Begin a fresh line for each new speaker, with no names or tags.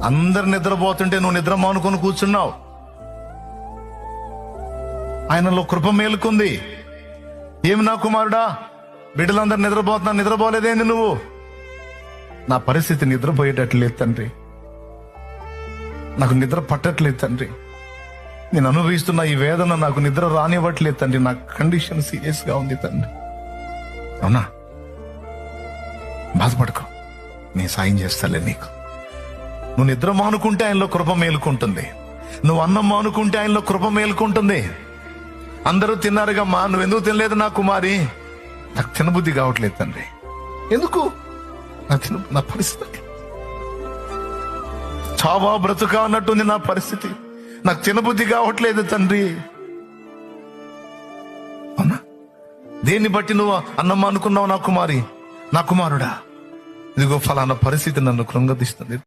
అందరు నిద్రపోతుంటే నువ్వు నిద్ర మానుకొని కూర్చున్నావు. ఆయనలో కృప మేలుకుంది. ఏమి నా కుమారుడా, బిడ్డలందరూ నిద్రపోతున్నా, నిద్రపోలేదేంది నువ్వు? నా పరిస్థితి నిద్రపోయేటట్లేదు తండ్రి, నాకు నిద్ర పట్టట్లేదు తండ్రి, నేను అనుభవిస్తున్న ఈ వేదన నాకు నిద్ర రానివ్వట్లేదు తండ్రి, నా కండిషన్ సీరియస్ గా ఉంది తండ్రి. అవునా, బాధపడుకో, నేను సాయం చేస్తాలే నీకు. నువ్వు నిద్ర మానుకుంటే ఆయనలో కృప మేలుకుంటుంది, నువ్వు అన్నం మానుకుంటే ఆయనలో కృప మేలుకుంటుంది. అందరూ తిన్నారుగా మా, నువ్వెందుకు తినలేదు నా కుమారి? నాకు తినబుద్ధి కావట్లేదు తండ్రి. ఎందుకు? నా పరిస్థితి చావా బ్రతుకా అన్నట్టుంది నా పరిస్థితి, నాకు తినబుద్ధి కావట్లేదు తండ్రి. అవునా, దేన్ని బట్టి నువ్వు అన్నం అనుకున్నావు నా కుమారి? నా కుమారుడా, ఇదిగో ఫలానా పరిస్థితి నన్ను కృంగదీస్తుంది.